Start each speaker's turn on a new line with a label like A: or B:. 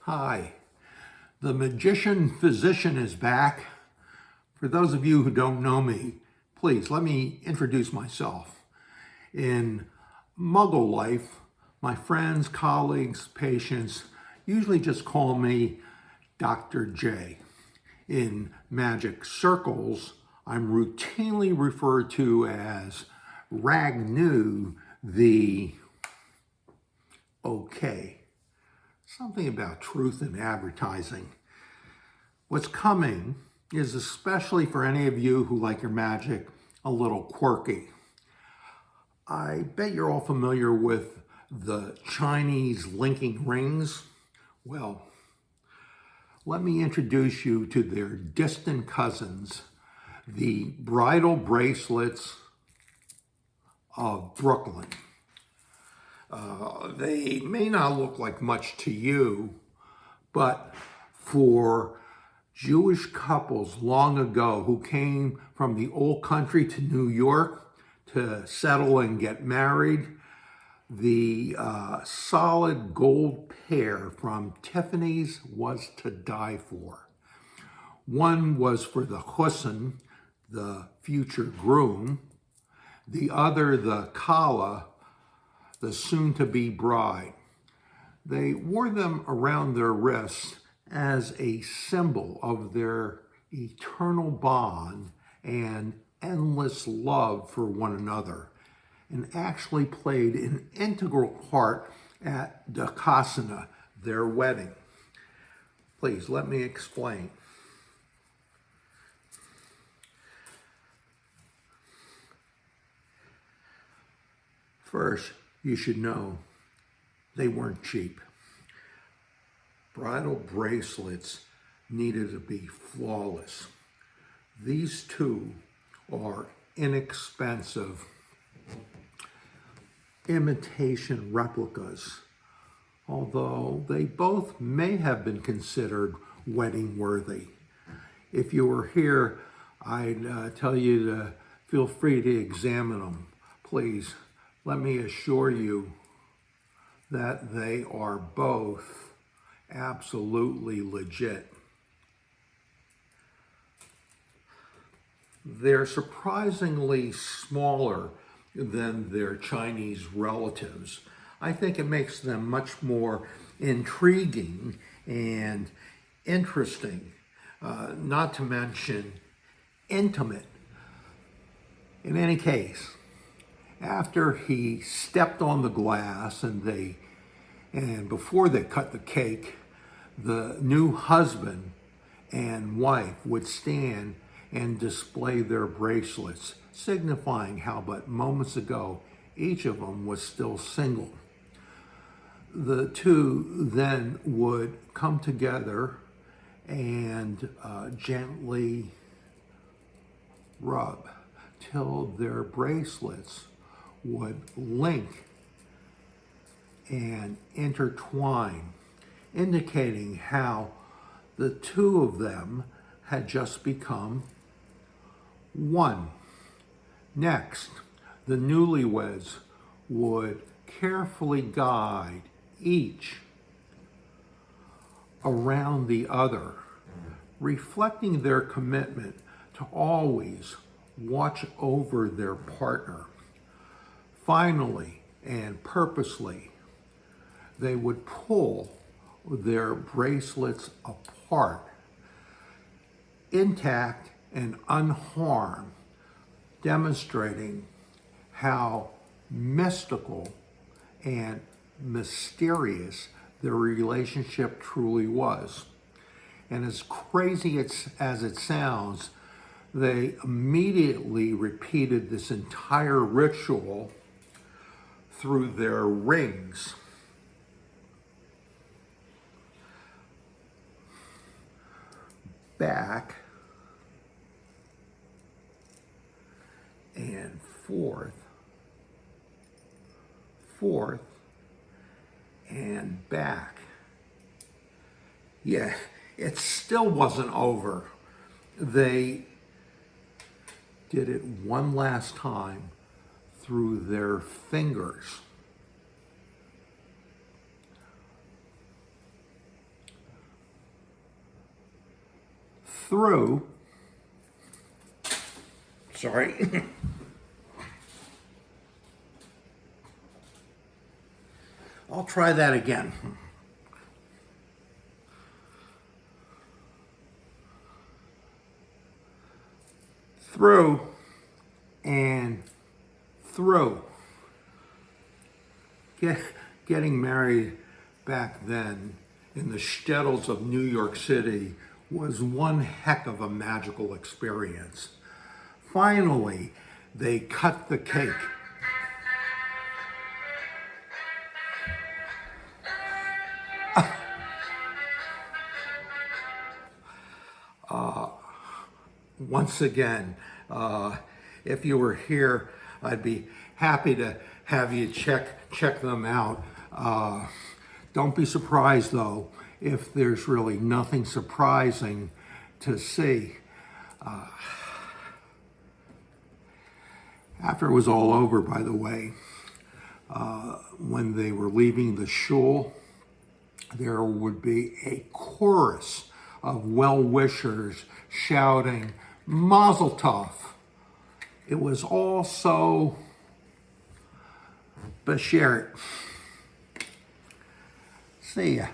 A: Hi, the magician physician is back. For those of you who don't know me, please let me introduce myself. In Muggle life, my friends, colleagues, patients usually just call me Dr. J. In magic circles, I'm routinely referred to as Ragnu the Ok. Something about truth in advertising. What's coming is, especially for any of you who like your magic, a little quirky. I bet you're all familiar with the Chinese linking rings. Well, let me introduce you to their distant cousins, the bridal bracelets of Brooklyn. They may not look like much to you, but for Jewish couples long ago who came from the old country to New York to settle and get married, the solid gold pair from Tiffany's was to die for. One was for the Hussein, the future groom, the other the Kala, the soon-to-be bride. They wore them around their wrists as a symbol of their eternal bond and endless love for one another, and actually played an integral part at Dakasana, their wedding. Please, let me explain. First, you should know they weren't cheap. Bridal bracelets needed to be flawless. These two are inexpensive imitation replicas, although they both may have been considered wedding worthy. If you were here, I'd tell you to feel free to examine them. Please, let me assure you that they are both absolutely legit. They're surprisingly smaller than their Chinese relatives. I think it makes them much more intriguing and interesting, not to mention intimate. In any case, after he stepped on the glass and before they cut the cake, the new husband and wife would stand and display their bracelets, signifying how but moments ago each of them was still single. The two then would come together and gently rub till their bracelets would link and intertwine, indicating how the two of them had just become one. Next, the newlyweds would carefully guide each around the other, reflecting their commitment to always watch over their partner. Finally and purposely, they would pull their bracelets apart, intact and unharmed, demonstrating how mystical and mysterious their relationship truly was. And as crazy as it sounds, they immediately repeated this entire ritual through their rings. Back and forth, forth and back. Yeah, it still wasn't over. They did it one last time through their fingers. through, sorry, I'll try that again. Through and through. Getting married back then in the shtetls of New York City was one heck of a magical experience. Finally, they cut the cake. Once again, if you were here, I'd be happy to have you check them out. Don't be surprised though if there's really nothing surprising to see. After it was all over, by the way, when they were leaving the shul, there would be a chorus of well-wishers shouting, Mazel Tov. It was all so bashert. See ya.